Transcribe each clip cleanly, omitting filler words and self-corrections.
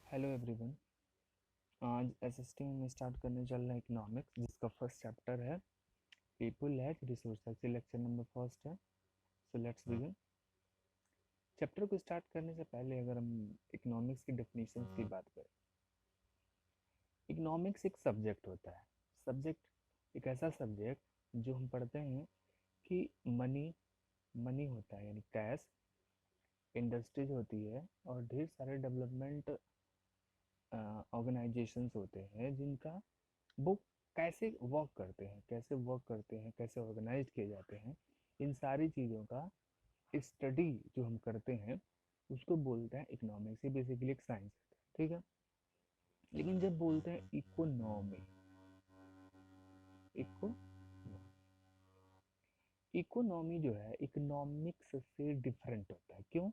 Hello everyone. आज SST में start करने चल रहा है इकोनॉमिक्स, जिसका फर्स्ट चैप्टर है people as resources. Lecture number first है। So let's begin. चैप्टर को स्टार्ट करने से पहले अगर हम इकोनॉमिक्स की डेफिनेशंस की बात करें, इकोनॉमिक्स एक सब्जेक्ट होता है। सब्जेक्ट एक ऐसा सब्जेक्ट जो हम पढ़ते हैं कि मनी मनी होता है, यानी कैश, इंडस्ट्रीज होती है और ढेर सारे डेवलपमेंट ऑर्गेनाइजेशंस होते हैं जिनका वो कैसे वर्क करते हैं, कैसे ऑर्गेनाइज किए जाते हैं। इन सारी चीज़ों का स्टडी जो हम करते हैं उसको बोलते हैं इकोनॉमिक्स। ये बेसिकली एक साइंस है, ठीक है। लेकिन जब बोलते हैं इकोनॉमी, इको इकोनॉमी जो है इकोनॉमिक्स से डिफरेंट होता है। क्यों?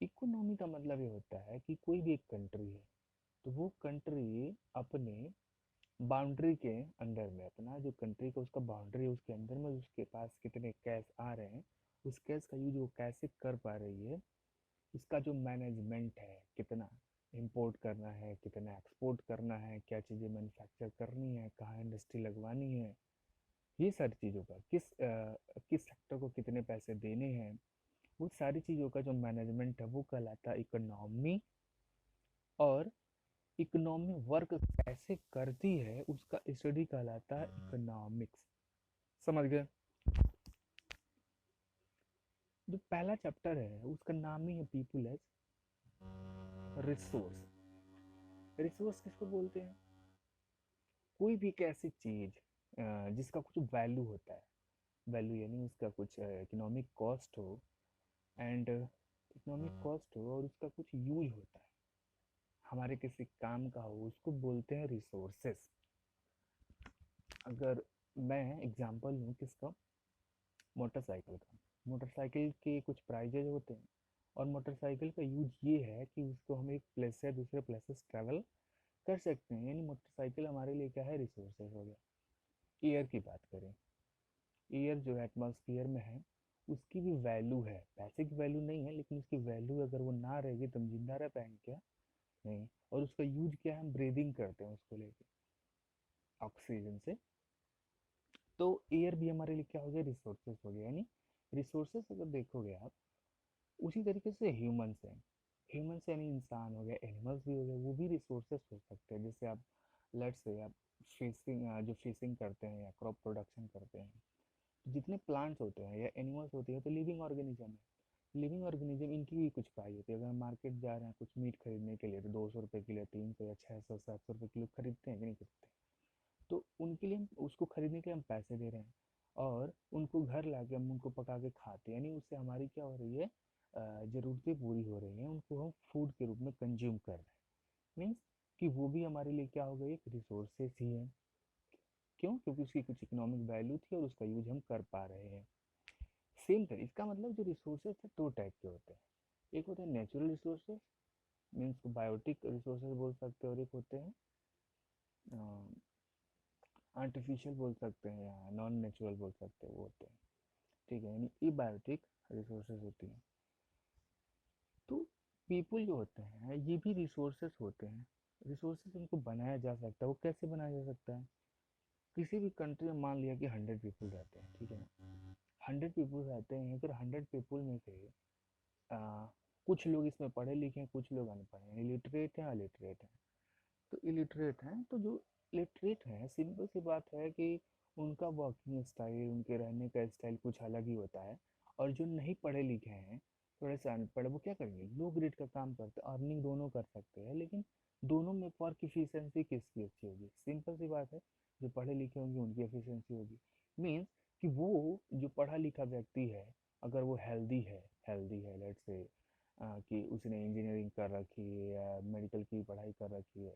इकोनॉमी का मतलब ये होता है कि कोई भी एक कंट्री है तो वो कंट्री अपने बाउंड्री के अंदर में, अपना जो कंट्री का उसका बाउंड्री है उसके अंदर में उसके पास कितने कैश आ रहे हैं, उस कैश का यूज वो कैसे कर पा रही है, उसका जो मैनेजमेंट है, कितना इंपोर्ट करना है, कितना एक्सपोर्ट करना है, क्या चीज़ें मैन्युफैक्चर करनी है, कहाँ इंडस्ट्री लगवानी है, ये सारी चीज़ों का किस सेक्टर को कितने पैसे देने हैं, वो सारी चीज़ों का जो मैनेजमेंट है वो कहलाता है इकोनॉमी। और इकोनॉमी वर्क कैसे करती है उसका स्टडी कहलाता है इकोनॉमिक्स। समझ गए? जो पहला चैप्टर है उसका नाम ही है पीपल एज रिसोर्स। रिसोर्स किसको बोलते हैं? कोई भी एक ऐसी चीज जिसका कुछ वैल्यू होता है। वैल्यू यानी उसका कुछ इकोनॉमिक कॉस्ट हो, एंड इकोनॉमिक कॉस्ट हो और उसका कुछ यूज होता है, हमारे किसी काम का हो, उसको बोलते हैं रिसोर्सेस। अगर मैं एग्जांपल लूँ किसका, मोटरसाइकिल का। मोटरसाइकिल के कुछ प्राइजेज होते हैं और मोटरसाइकिल का यूज ये है कि उसको हम एक प्लेस से दूसरे प्लेसेस ट्रैवल कर सकते हैं। यानी मोटरसाइकिल हमारे लिए क्या है, रिसोर्सेज हो गया। एयर की बात करें, एयर जो एटमॉस्फेयर में है उसकी भी वैल्यू है। पैसे की वैल्यू नहीं है लेकिन उसकी वैल्यू, अगर वो ना रहेगी तो हम जिंदा रह पाएंगे क्या? नहीं। और उसका यूज क्या है, हम ब्रीदिंग करते हैं उसको लेके ऑक्सीजन से। तो एयर भी हमारे लिए क्या हो गया, रिसोर्सेज हो गया। यानी रिसोर्सेज अगर देखोगे आप, उसी तरीके से ह्यूमंस हैं। ह्यूमंस यानी इंसान हो गया, एनिमल्स भी हो गए, वो भी रिसोर्सेज हो सकते हैं। जैसे आप लेट्स से आप फिशिंग करते हैं या क्रॉप प्रोडक्शन करते हैं, तो जितने प्लांट्स होते हैं या एनिमल्स होते हैं तो लिविंग ऑर्गेनिज्म है। लिविंग ऑर्गेनिज्म, इनकी भी कुछ प्राइस होती है। अगर हम मार्केट जा रहे हैं कुछ मीट खरीदने के लिए तो 200 रुपये किलो, 300 या 600 700 रुपये किलो खरीदते हैं कि नहीं खरीदते? तो उनके लिए हम उसको खरीदने के लिए हम पैसे दे रहे हैं और उनको घर ला के हम उनको पका के खाते हैं। यानी उससे हमारी क्या हो रही है, ज़रूरतें पूरी हो रही हैं, उनको हम फूड के रूप में कंज्यूम कर रहे हैं। मीन्स कि वो भी हमारे लिए क्या हो गई, एक रिसोर्सेस ही है। क्यों? क्योंकि उसकी कुछ इकोनॉमिक वैल्यू थी और उसका यूज हम कर पा रहे हैं। सेम था इसका मतलब, जो रिसोर्सेज है दो टाइप के होते हैं। एक होते हैं नेचुरल रिसोर्सेज, मीन्स को बायोटिक रिसोर्सेज बोल सकते हैं, और एक होते हैं आर्टिफिशियल बोल सकते हैं या नॉन नेचुरल बोल सकते हैं, वो होते हैं। ठीक है, यानी ई बायोटिक रिसोर्सेज होती हैं। तो पीपल जो होते हैं ये भी रिसोर्सेज होते हैं। रिसोर्सेज उनको बनाया जा सकता है। वो कैसे बनाया जा सकता है? किसी भी कंट्री में मान लिया कि 100 पीपल रहते हैं, ठीक है ना। 100 पीपल रहते हैं, अगर 100 पीपल में से आ, कुछ लोग इसमें पढ़े लिखे हैं, कुछ लोग अनपढ़ हैं, इलिटरेट हैं, अलिटरेट हैं। तो इलिटरेट हैं तो जो लिटरेट हैं, सिंपल सी बात है कि उनका वर्किंग स्टाइल, उनके रहने का स्टाइल कुछ अलग ही होता है। और जो नहीं पढ़े लिखे हैं, थोड़े से अनपढ़, वो क्या करेंगे, लो ग्रेड का काम करते हैं। अर्निंग दोनों कर सकते हैं लेकिन दोनों में वर्क इफिशियंसी किसकी अच्छी होगी? सिंपल सी बात है, जो पढ़े लिखे होंगे उनकी एफिशिएंसी होगी। मीन्स कि वो जो पढ़ा लिखा व्यक्ति है, अगर वो हेल्दी है लेट्स से, कि उसने इंजीनियरिंग कर रखी है या मेडिकल की पढ़ाई कर रखी है,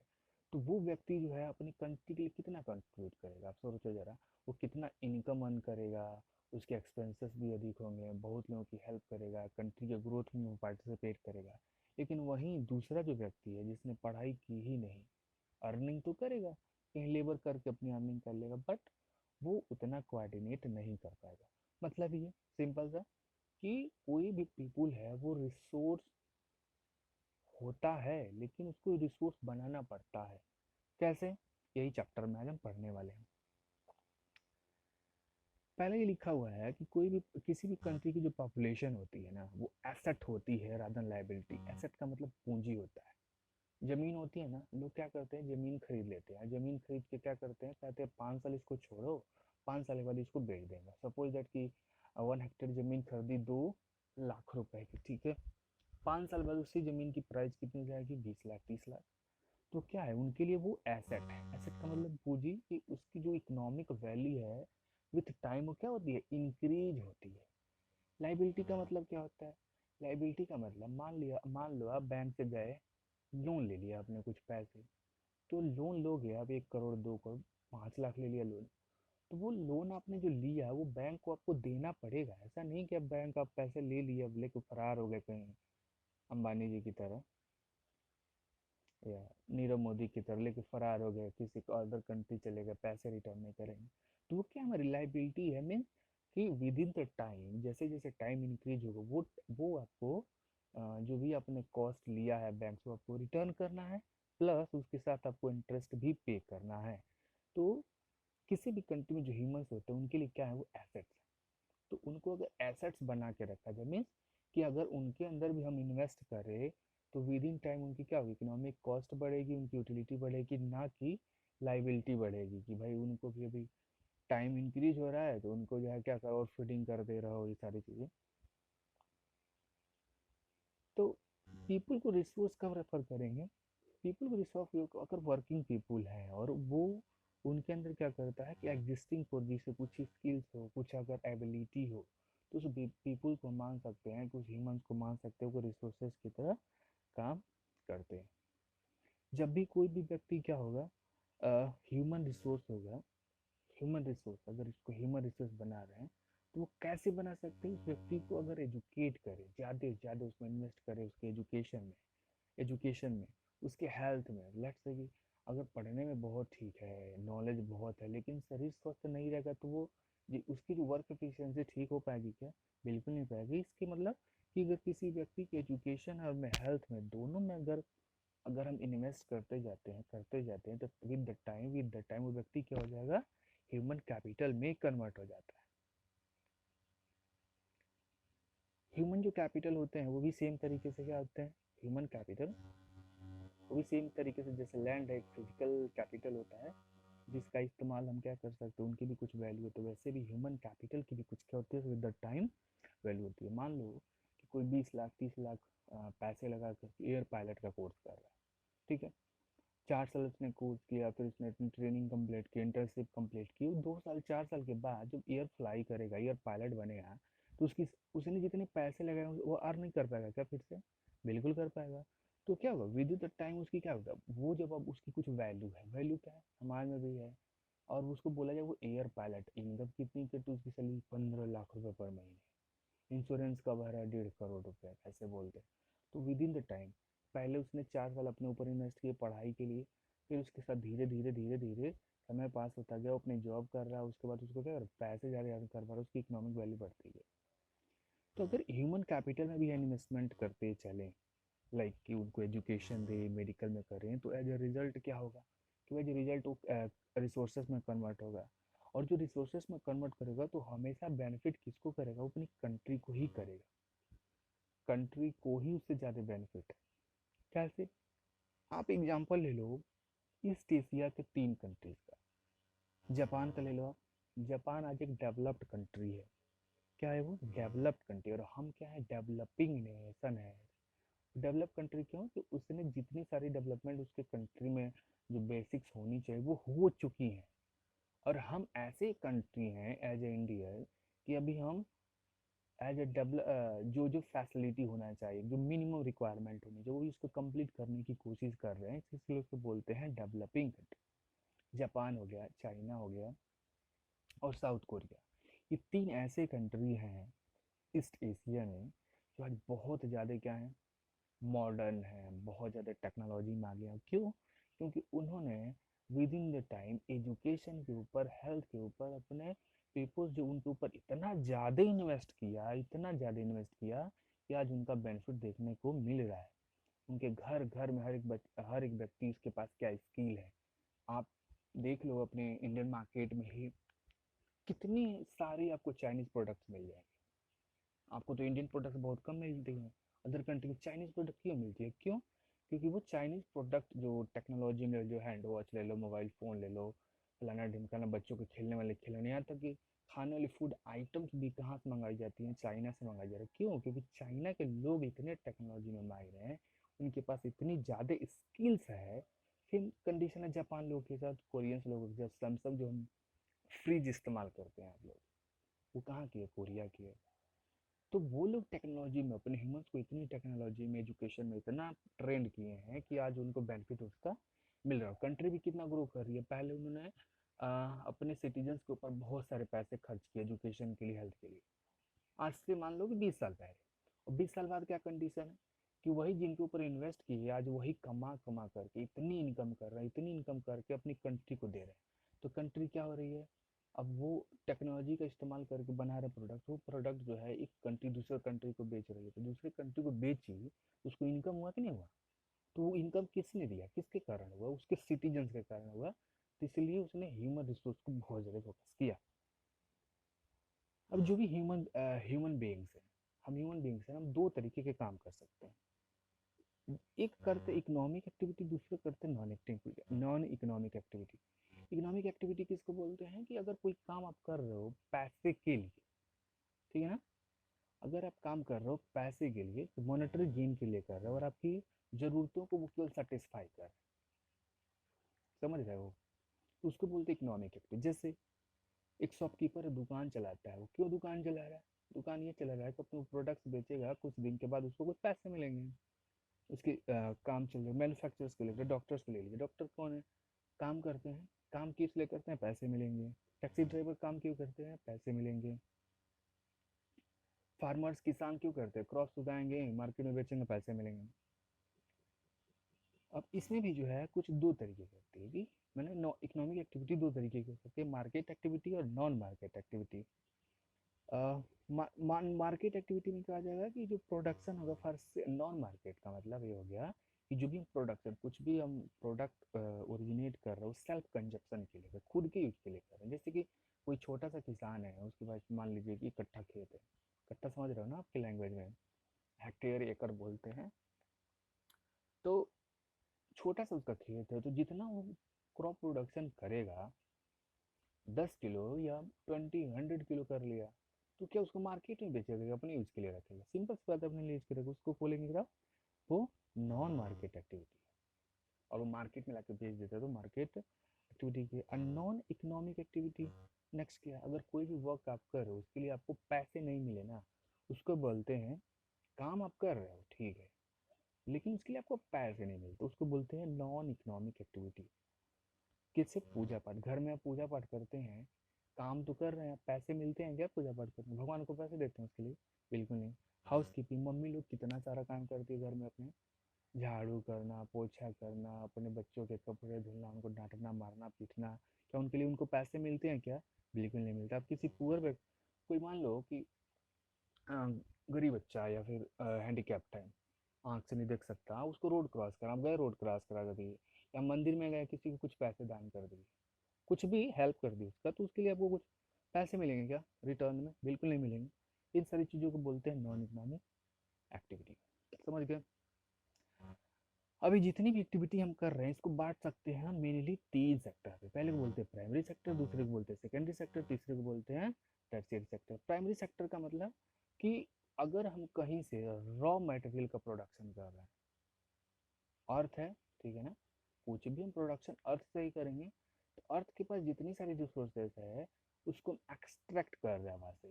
तो वो व्यक्ति जो है अपनी कंट्री के लिए कितना कंट्रीब्यूट करेगा? आप सोचो जरा, वो कितना इनकम अर्न करेगा, उसके एक्सपेंसेस भी अधिक होंगे, बहुत लोगों की हेल्प करेगा, कंट्री के ग्रोथ में वो पार्टिसिपेट करेगा। लेकिन वहीं दूसरा जो व्यक्ति है जिसने पढ़ाई की ही नहीं, अर्निंग तो करेगा, कहीं लेबर करके अपनी अर्निंग कर लेगा, बट वो उतना कोऑर्डिनेट नहीं कर पाएगा। मतलब ये सिंपल सा कि कोई भी पीपुल है वो रिसोर्स होता है, लेकिन उसको रिसोर्स बनाना पड़ता है। कैसे? यही चैप्टर में आज हम पढ़ने वाले हैं। पहले ही लिखा हुआ है कि कोई भी किसी भी कंट्री की जो पॉपुलेशन होती है ना, वो एसेट होती है रादर देन लायबिलिटी। एसेट का मतलब पूंजी होता है। जमीन होती है ना, लोग क्या करते हैं, जमीन खरीद लेते हैं। जमीन खरीद के क्या करते हैं, कहते हैं 5 साल इसको छोड़ो, 5 साल के बाद इसको बेच देंगे। सपोज दैट कि 1 हेक्टेयर जमीन खरीदी 2 लाख रुपए की, ठीक है। 5 साल बाद उसी जमीन की प्राइस कितनी जाएगी, 20 लाख, 30 लाख। तो क्या है उनके लिए, वो एसेट है। एसेट का मतलब पूंजी, कि उसकी जो इकोनॉमिक वैल्यू है विथ टाइम वो क्या होती है, इंक्रीज होती है। लाइबिलिटी का मतलब क्या होता है? लाइबिलिटी का मतलब, मान लो आप बैंक से गए, लोन ले लिया आपने कुछ पैसे। तो लोन लोगे आप 1 करोड़, 2 करोड़, 5 लाख ले लिया लोन। तो वो लोन आपने जो लिया वो बैंक को आपको देना पड़ेगा। ऐसा नहीं कि अब बैंक आप पैसे ले लिए अब लेके फरार हो गए कहीं, अंबानी जी की तरह या नीरव मोदी की तरह लेके फरार हो गए, किसी को अदर कंट्री चले गए, पैसे रिटर्न नहीं करेंगे। तो वो क्या हमारी लाइबिलिटी है, मीन कि विद इन द टाइम, जैसे जैसे टाइम इंक्रीज होगा वो आपको जो भी आपने कॉस्ट लिया है बैंक से, आपको रिटर्न करना है। प्लस उसके साथ आपको इंटरेस्ट भी पे करना है। तो किसी भी कंट्री में जो ह्यूमंस होते हैं उनके लिए क्या है, वो एसेट्स। तो उनको अगर एसेट्स बना के रखा जाए, मीन्स कि अगर उनके अंदर भी हम इन्वेस्ट करें, तो विद इन टाइम उनकी क्या होगी, इकोनॉमिक कॉस्ट बढ़ेगी, उनकी यूटिलिटी बढ़ेगी, ना कि लाइबिलिटी बढ़ेगी। कि भाई उनको भी अभी टाइम इंक्रीज हो रहा है तो उनको जो है क्या करो, और फीडिंग कर दे रहा हो, ये सारी चीज़ें। तो पीपल को रिसोर्स कब रेफर करेंगे? पीपल को रिसोर्स अगर वर्किंग पीपल है और वो उनके अंदर क्या करता है कि एग्जिस्टिंग पोजीशन, कुछ स्किल्स हो, कुछ अगर एबिलिटी हो, तो उस पीपल को मान सकते हैं, कुछ ह्यूमंस को मान सकते हैं, वो रिसोर्सेज की तरह काम करते हैं। जब भी कोई भी व्यक्ति क्या होगा, ह्यूमन रिसोर्स होगा। ह्यूमन रिसोर्स, अगर इसको ह्यूमन रिसोर्स बना रहे हैं, तो वो कैसे बना सकते हैं? उस व्यक्ति को अगर एजुकेट करें, ज़्यादा से ज़्यादा उसमें इन्वेस्ट करें, उसके एजुकेशन में, उसके हेल्थ में। लेट्स से कि अगर पढ़ने में बहुत ठीक है, नॉलेज बहुत है, लेकिन शरीर स्वस्थ नहीं रहेगा, तो वो उसकी जो वर्क एफिशिएंसी ठीक हो पाएगी क्या? बिल्कुल नहीं पाएगी। इसके मतलब कि अगर किसी व्यक्ति के एजुकेशन और में हेल्थ में, दोनों में अगर अगर हम इन्वेस्ट करते जाते हैं, तो विद द टाइम वो व्यक्ति क्या हो जाएगा, ह्यूमन कैपिटल में कन्वर्ट हो जाता है। ह्यूमन जो कैपिटल होते हैं वो भी सेम तरीके से क्या होते हैं, ह्यूमन कैपिटल वो भी सेम तरीके से, जैसे लैंड है एक फिजिकल कैपिटल होता है जिसका इस्तेमाल हम क्या कर सकते हैं, उनकी भी कुछ वैल्यू होती है। वैसे भी ह्यूमन कैपिटल की भी कुछ क्या होती है, विद द टाइम वैल्यू होती है। मान लो कि कोई 20 लाख 30 लाख पैसे लगा कर एयर पायलट का कोर्स कर रहा है, ठीक है। 4 साल उसने कोर्स किया, फिर उसने अपनी ट्रेनिंग कंप्लीट की, इंटर्नशिप कंप्लीट की। 2 साल 4 साल के बाद जब एयर फ्लाई करेगा, एयर पायलट बनेगा, तो उसकी उसने जितने पैसे लगाए वो अर्न नहीं कर पाएगा क्या फिर से? बिल्कुल कर पाएगा। तो क्या होगा, विद द टाइम उसकी क्या होगा, वो जब अब उसकी कुछ वैल्यू है, वैल्यू क्या है, हमारे में भी है। और उसको बोला जाए वो एयर पायलट, इनकम कितनी की, तो उसकी सैलरी 15 लाख रुपए पर महीने, इंश्योरेंस कवर है 1.5 करोड़ रुपए, ऐसे बोलते हैं। तो विद इन द टाइम, पहले उसने 4 साल अपने ऊपर इन्वेस्ट किए पढ़ाई के लिए, फिर उसके साथ धीरे धीरे धीरे धीरे समय पास होता गया, वो अपनी जॉब कर रहा है, उसके बाद उसको क्या कर पैसे ज़्यादा अर्न कर पा रहा है, उसकी इकोनॉमिक वैल्यू बढ़ती है। तो अगर ह्यूमन कैपिटल में भी इन्वेस्टमेंट करते चलें, लाइक कि उनको एजुकेशन दे, मेडिकल में करें, तो एज ए रिजल्ट क्या होगा, तो एज ए रिजल्ट वो रिसोर्सेज में कन्वर्ट होगा। और जो रिसोर्सेज में कन्वर्ट करेगा तो हमेशा बेनिफिट किसको करेगा, वो अपनी कंट्री को ही करेगा। कंट्री को ही उससे ज़्यादा बेनिफिट है। कैसे? आप एग्जांपल ले लो ईस्ट एशिया के 3 कंट्रीज का। जापान का ले लो आप। जापान आज एक डेवलप्ड कंट्री है। क्या है वो? Developed country. और हम क्या है, डेवलपिंग नेशन है। डेवलप कंट्री क्यों? कि उसने जितनी सारी डेवलपमेंट उसके कंट्री में जो बेसिक्स होनी चाहिए वो हो चुकी हैं। और हम ऐसे कंट्री हैं एज ए इंडिया, कि अभी हम एज ए जो जो फैसिलिटी होना चाहिए, जो मिनिमम रिक्वायरमेंट होनी चाहिए, वो भी उसको कंप्लीट करने की कोशिश कर रहे हैं, इसलिए उसको बोलते हैं डेवलपिंग कंट्री। जापान हो गया, चाइना हो गया, और साउथ कोरिया। ये 3 ऐसे कंट्री हैं ईस्ट एशिया में, जो आज बहुत ज़्यादा क्या है, मॉडर्न है, बहुत ज़्यादा टेक्नोलॉजी में आ गया। क्यों? क्योंकि उन्होंने with in the time education के ऊपर, हेल्थ के ऊपर, अपने पीपल्स जो उनके ऊपर इतना ज़्यादा इन्वेस्ट किया, इतना ज़्यादा इन्वेस्ट किया, कि आज उनका बेनिफिट देखने को मिल रहा है। उनके घर घर में हर एक व्यक्ति उसके पास क्या स्किल है। आप देख लो अपने इंडियन मार्केट में ही कितनी सारी आपको चाइनीज प्रोडक्ट्स मिल जाएंगे। आपको तो इंडियन प्रोडक्ट्स बहुत कम मिलती हैं, अदर कंट्री में चाइनीज प्रोडक्ट क्यों मिलती है? क्यों? क्योंकि वो चाइनीज प्रोडक्ट जो टेक्नोलॉजी में, जो हैंड वॉच ले लो, मोबाइल फ़ोन ले लो, फलाना ढिमकाना, बच्चों के खेलने वाले खिलौने, यहाँ तक कि खाने वाली फूड आइटम्स भी कहाँ से मंगाई जाती हैं? चाइना से मंगाई जा रही है। क्यों? क्योंकि चाइना के लोग इतने टेक्नोलॉजी में माहिर हैं, उनके पास इतनी ज़्यादा स्किल्स है। फिर कंडीशन है जापान लोग के साथ, कोरियंस लोगों के साथ। सैमसंग जो हम फ्रिज इस्तेमाल करते हैं आप लोग, वो कहाँ की है? कोरिया की है। तो वो लोग टेक्नोलॉजी में अपने ह्यूमंस को इतनी टेक्नोलॉजी में, एजुकेशन में इतना ट्रेंड किए हैं कि आज उनको बेनिफिट उसका मिल रहा है। कंट्री भी कितना ग्रो कर रही है। पहले उन्होंने अपने सिटीजन्स के ऊपर बहुत सारे पैसे खर्च किए एजुकेशन के लिए, हेल्थ के लिए। आज से मान लो कि 20 साल पहले, और 20 साल बाद क्या कंडीशन है कि वही जिनके ऊपर इन्वेस्ट किए आज वही कमा कमा करके इतनी इनकम कर रहे हैं, इतनी इनकम करके अपनी कंट्री को दे रहे हैं। तो कंट्री क्या हो रही है? अब वो टेक्नोलॉजी का इस्तेमाल करके बना रहे प्रोडक्ट, वो प्रोडक्ट जो है एक कंट्री दूसरे कंट्री को बेच रही है, तो दूसरे कंट्री को बेची, उसको इनकम हुआ कि नहीं हुआ? तो वो इनकम किसने दिया? किसके कारण हुआ? उसके सिटीजन्स के कारण हुआ। तो इसलिए उसने ह्यूमन रिसोर्स को बहुत ज़्यादा फोकस किया। अब जो भी ह्यूमन बीइंग्स हैं, हम ह्यूमन बीइंग्स हैं, हम दो तरीके के काम कर सकते हैं। एक करते इकोनॉमिक एक्टिविटी, दूसरे करते non economic activity. Economic activity किसको बोलते हैं? कि अगर कोई काम आप कर रहे हो पैसे के लिए, ठीक है ना, अगर आप काम कर रहे हो पैसे के लिए, तो मॉनेटरी गेन के लिए कर रहे हो, और आपकी ज़रूरतों को वो केवल सेटिस्फाई कर रहे हैं, समझ रहे हो? तो उसको बोलते हैं इकोनॉमिक एक्टिविटी। जैसे एक शॉपकीपर है, दुकान चलाता है। वो क्यों दुकान चला रहा है? दुकान ये चला रहा है कि अपने प्रोडक्ट्स बेचेगा, कुछ दिन के बाद उसको कुछ पैसे मिलेंगे। उसके काम चल रहे मैन्युफैक्चरर्स को लेकर, डॉक्टर्स को ले लीजिए। डॉक्टर कौन है? काम करते हैं। काम किस लिए करते हैं? पैसे मिलेंगे। टैक्सी ड्राइवर काम क्यों करते हैं? पैसे मिलेंगे। फार्मर्स, किसान क्यों करते हैं? क्रॉप्स उगाएंगे, मार्केट में बेचेंगे, पैसे मिलेंगे। अब इसमें भी जो है कुछ दो तरीके की होती है कि मैंने इकोनॉमिक एक्टिविटी दो तरीके की हो सकती है, मार्केट एक्टिविटी और non market activity. Market activity में क्या आ जाएगा कि जो प्रोडक्शन होगा फर्स्ट। नॉन मार्केट का मतलब ये हो गया कि जो भी प्रोडक्शन, कुछ भी हम प्रोडक्ट ओरिजिनेट कर रहे हो सेल्फ कंजप्शन के लिए, खुद के यूज के लिए कर रहे हैं। जैसे कि कोई छोटा सा किसान है, उसके पास मान लीजिए कि कट्ठा खेत है। कट्ठा समझ रहे हो ना आपकी लैंग्वेज में? हेक्टेयर, एकड़ बोलते हैं। तो छोटा सा उसका खेत है, तो जितना वो क्रॉप प्रोडक्शन करेगा, 10 किलो या 100 किलो कर लिया, तो क्या उसको मार्केट में बेचेगा? अपने यूज के लिए रखेगा? सिंपल सी बात है, अपने लिए यूज करेगा। उसको बोलेंगे क्या? वो नॉन मार्केट एक्टिविटी। और वो मार्केट में लाके बेच देता है, तो मार्केट एक्टिविटी की। नॉन इकोनॉमिक एक्टिविटी नेक्स्ट क्या? अगर कोई भी वर्क आप कर रहे हो, उसके लिए आपको पैसे नहीं मिले ना, उसको बोलते हैं, काम आप कर रहे हो ठीक है, लेकिन उसके लिए आपको पैसे नहीं मिलते, उसको बोलते हैं नॉन इकोनॉमिक एक्टिविटी। किससे? पूजा पाठ। घर में आप पूजा पाठ करते हैं, काम तो कर रहे हैं, पैसे मिलते हैं क्या पूजा पाठ करने? भगवान को पैसे देते हैं उसके लिए? बिल्कुल नहीं। हाउस कीपिंग, मम्मी लोग कितना सारा काम करती है घर में अपने, झाड़ू करना, पोछा करना, अपने बच्चों के कपड़े धुलना, उनको डांटना, मारना, पीटना। क्या उनके लिए उनको पैसे मिलते हैं क्या? बिल्कुल नहीं मिलता। आप किसी पुअर व्यक्ति, कोई मान लो कि गरीब बच्चा या फिर हैंडीकैप्ट है, आँख से नहीं देख सकता, उसको रोड क्रॉस करा, आप गए रोड क्रॉस करा कर दिए, या मंदिर में गए किसी को कुछ पैसे दान कर दिए, कुछ भी हेल्प कर दी उसका, तो उसके लिए आपको कुछ पैसे मिलेंगे क्या रिटर्न में? बिल्कुल नहीं मिलेंगे। इन सारी चीज़ों को बोलते हैं नॉन इकोनॉमिक एक्टिविटी। समझ गए? अभी जितनी भी एक्टिविटी हम कर रहे हैं, इसको बांट सकते हैं मेनली 3 सेक्टर पे। पहले को बोलते हैं प्राइमरी सेक्टर, दूसरे को बोलते हैं सेकेंडरी सेक्टर, तीसरे को बोलते हैं टर्शियरी सेक्टर। प्राइमरी सेक्टर का मतलब कि अगर हम कहीं से रॉ मटेरियल का प्रोडक्शन कर रहे हैं, अर्थ है, ठीक है ना, कुछ भी हम प्रोडक्शन अर्थ से ही करेंगे, तो अर्थ के पास जितनी सारी रिसोर्सेज है, उसको हम एक्सट्रैक्ट कर रहे हैं वहाँ से।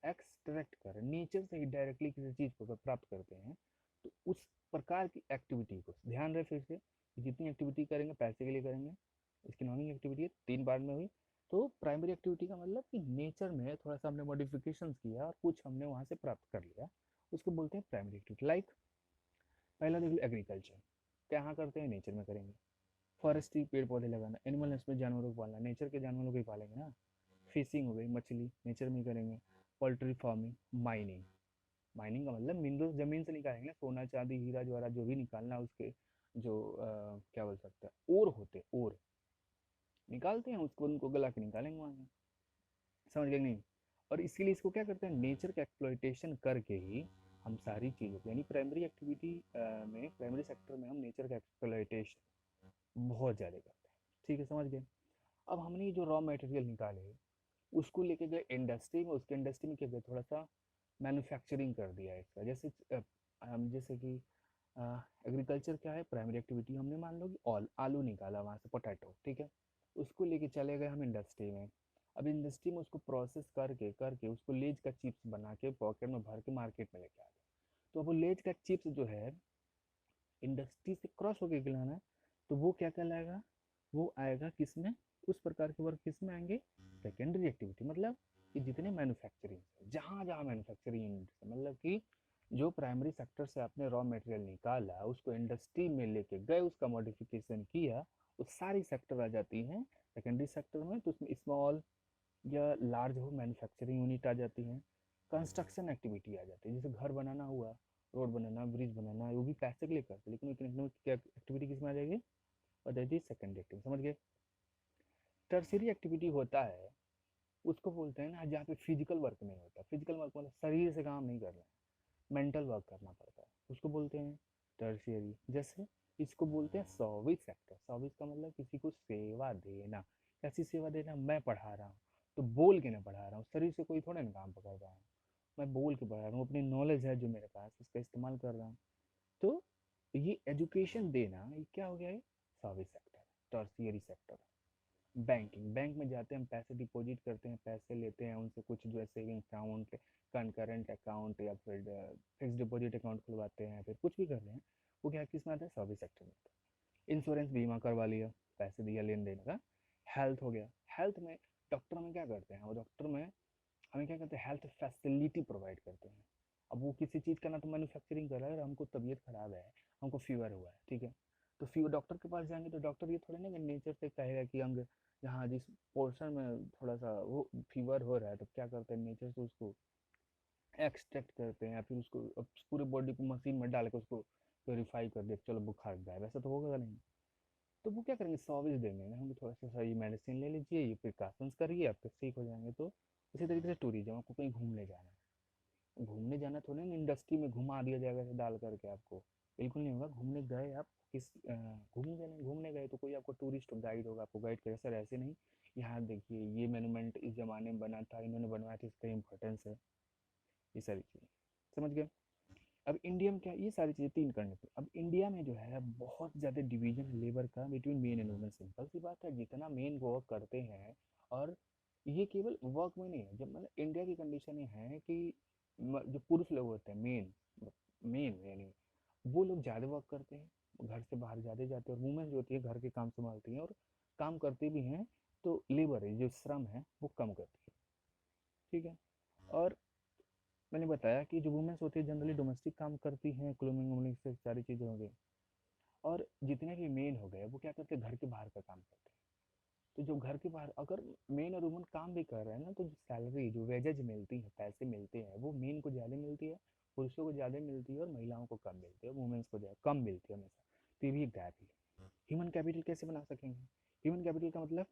एक्सट्रैक्ट कर रहे हैं, नेचर से ही डायरेक्टली किसी चीज़ को प्राप्त करते हैं। तो उस प्रकार की एक्टिविटी को ध्यान रहे, फिर से जितनी एक्टिविटी करेंगे पैसे के लिए करेंगे। इकोनॉमिक एक्टिविटी 3 बार में हुई। तो प्राइमरी एक्टिविटी का मतलब कि नेचर में थोड़ा सा हमने मॉडिफिकेशंस किया और कुछ हमने वहाँ से प्राप्त कर लिया, उसको बोलते हैं प्राइमरी एक्टिविटी। लाइक पहला देख लो एग्रीकल्चर, कहाँ करते हैं? नेचर में करेंगे। फॉरेस्ट्री, पेड़ पौधे लगाना। एनिमल नस्ल, जानवरों को पालना, नेचर के जानवरों को ही पालेंगे ना। फिशिंग हो गई, मछली, नेचर में ही करेंगे। पोल्ट्री फार्मिंग, माइनिंग, माइनिंग का मतलब मिनरल्स जमीन से निकालेंगे, सोना चांदी हीरा जवाहरात जो भी निकालना है उसके जो क्या बोल सकते हैं ओर होते, ओर निकालते हैं उसको, उनको गला के निकालेंगे वहाँ से। समझ गए कि नहीं? और इसीलिए इसको क्या करते हैं, नेचर का एक्सप्लॉइटेशन करके ही हम सारी चीज़ों को, यानी प्राइमरी एक्टिविटी में, प्राइमरी सेक्टर में हम नेचर का एक्सप्लॉइटेशन बहुत ज़्यादा करते हैं। ठीक है, समझ गए? अब हमने ये जो रॉ मटेरियल निकाले उसको लेके गए इंडस्ट्री में, उसके इंडस्ट्री में क्या गए, थोड़ा सा मैन्युफैक्चरिंग कर दिया है इसका। जैसे हम जैसे कि एग्रीकल्चर क्या है, प्राइमरी एक्टिविटी हमने मान लो कि ऑल आलू निकाला वहाँ से, पोटैटो, ठीक है, उसको लेके चले गए हम इंडस्ट्री में। अब इंडस्ट्री में उसको प्रोसेस करके करके उसको लेज का चिप्स बना के पॉकेट में भर के मार्केट में लेके आ गए। तो अब वो लेज का चिप्स जो है इंडस्ट्री से क्रॉस होके गिलाना है, तो वो क्या कहलाएगा, वो आएगा किस में, उस प्रकार के वर्क किस में आएंगे, सेकेंडरी एक्टिविटी। मतलब कि जितने मैन्युफैक्चरिंग, जहाँ जहाँ मैन्युफैक्चरिंग, मतलब कि जो प्राइमरी सेक्टर से आपने रॉ मटेरियल निकाला उसको इंडस्ट्री में लेके गए, उसका मॉडिफिकेशन किया, वो सारी सेक्टर आ जाती हैं सेकेंडरी सेक्टर में। तो उसमें स्मॉल या लार्ज हो मैन्युफैक्चरिंग यूनिट आ जाती हैं, कंस्ट्रक्शन एक्टिविटी आ जाती है, जैसे घर बनाना हुआ, रोड बनाना, ब्रिज बनाना, वो भी पैसे के लिए करते हैं, लेकिन इकोनॉमिक एक्टिविटी किस में आ जाएगी, और दैट इज सेकेंडरी एक्टिविटी। समझ गए? टर्सरी एक्टिविटी होता है, उसको बोलते हैं ना जहाँ पे फिजिकल वर्क नहीं होता, फिजिकल वर्क मतलब शरीर से काम नहीं करना है, मेंटल वर्क करना पड़ता है, उसको बोलते हैं टर्शियरी। जैसे इसको बोलते हैं सर्विस सेक्टर। सर्विस का मतलब किसी को सेवा देना। कैसी सेवा देना, मैं पढ़ा रहा हूँ तो बोल के ना पढ़ा रहा हूँ, शरीर से कोई थोड़ा ना काम पकड़ रहा हूँ, मैं बोल के पढ़ा रहा हूँ, अपनी नॉलेज है जो मेरे पास उसका इस्तेमाल कर रहा हूँ। तो ये एजुकेशन देना, ये क्या हो गया, ये service sector, tertiary sector. Banking, bank में जाते हैं, हम पैसे डिपॉजिट करते हैं, पैसे लेते हैं उनसे, कुछ जो है सेविंग अकाउंट, करेंट अकाउंट, या फिर फिक्स डिपॉजिट अकाउंट खुलवाते हैं, फिर कुछ भी कर रहे हैं, वो क्या किस में आता है, सर्विस सेक्टर में आता है। इंश्योरेंस, बीमा करवा लिया, पैसे दिया, लेन देन का। हेल्थ हो गया, हेल्थ में डॉक्टर में क्या करते हैं, वो डॉक्टर में हमें क्या करते हैं, हेल्थ फैसिलिटी प्रोवाइड करते हैं। अब वो किसी चीज़ का ना तो मैन्युफैक्चरिंग कर रहा है, और हमको तबीयत खराब है, हमको फीवर हुआ है, ठीक है, तो फीवर डॉक्टर के पास जाएंगे तो डॉक्टर ये थोड़ी ना कि नेचर से कहेगा कि अंग जहाँ जिस पोर्शन में थोड़ा सा वो फीवर हो रहा है, तो क्या करते हैं, नेचर से उसको एक्सट्रैक्ट करते हैं, या फिर उसको पूरे बॉडी को मशीन में डाल के उसको प्योरीफाई कर दे, चलो बुखार जाए, वैसा तो होगा नहीं। तो वो क्या करेंगे, सर्विस देंगे ना, हम थोड़ा सा सही मेडिसिन ले लीजिए, ये प्रिकॉशंस करिए, आपके ठीक हो जाएंगे। तो इसी तरीके से टूरिज्म, आपको कहीं घूमने जाना है, घूमने जाना थोड़ी ना इंडस्ट्री में घुमा दिया जाएगा ऐसे डाल करके आपको, बिल्कुल नहीं होगा। घूमने गए आप, किस घूमने गए तो कोई आपको टूरिस्ट गाइड होगा, आपको गाइड करे, सर ऐसे नहीं, यहाँ देखिए ये मोन्यूमेंट इस जमाने में बना था, इन्होंने बनवाया था, इसका इंपॉर्टेंस है, ये सारी चीज़ें। समझ गए? अब इंडिया में क्या, ये सारी चीज़ें तीन करने पे, अब इंडिया में जो है बहुत ज़्यादा डिवीजन है लेबर का between men and women. Simple सी बात है, जितना मेन वर्क करते हैं, और ये केवल वर्क में नहीं है, जब मतलब इंडिया की कंडीशन ये है कि जो पुरुष लोग होते हैं, मेन मेन यानी वो लोग ज़्यादा वर्क करते हैं, घर से बाहर ज़्यादा जाते हैं, और वुमेन जो होती है घर के काम संभालती हैं, और काम करती भी हैं, तो लेबर है जो श्रम है वो कम करती है। ठीक है, और मैंने बताया कि जो वुमेन्स होती है जनरली डोमेस्टिक काम करती हैं, क्लीनिंग वूमिंग से सारी चीज़ें हो गई, और जितने भी मेन हो गए वो क्या करते हैं, घर के बाहर का काम करते हैं। तो जो घर के बाहर अगर मेन और वुमन काम भी कर रहे हैं ना, तो जो सैलरी, जो वेजेज मिलती है, पैसे मिलते हैं, वो मेन को ज़्यादा मिलती है, पुरुषों को ज़्यादा मिलती है, और महिलाओं को कम मिलती है, वुमेन्स को ज़्यादा कम मिलती है हमेशा। तो ये भी एक गैप ही है। ह्यूमन कैपिटल कैसे बना सकेंगे, ह्यूमन कैपिटल का मतलब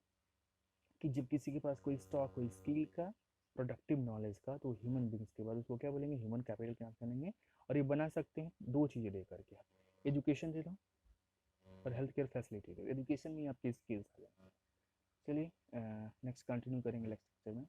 कि जब किसी के पास कोई स्टॉक, कोई स्किल का, प्रोडक्टिव नॉलेज का, तो ह्यूमन बींग्स के बाद उसको क्या बोलेंगे, ह्यूमन कैपिटल क्या करेंगे। और ये बना सकते हैं दो चीज़ें दे करके, आप एजुकेशन दे दो और हेल्थ केयर फैसिलिटी दो, एजुकेशन में आपकी स्किल्स आ जाए। चलिए नेक्स्ट कंटिन्यू करेंगे नेक्स्ट लेक्चर में।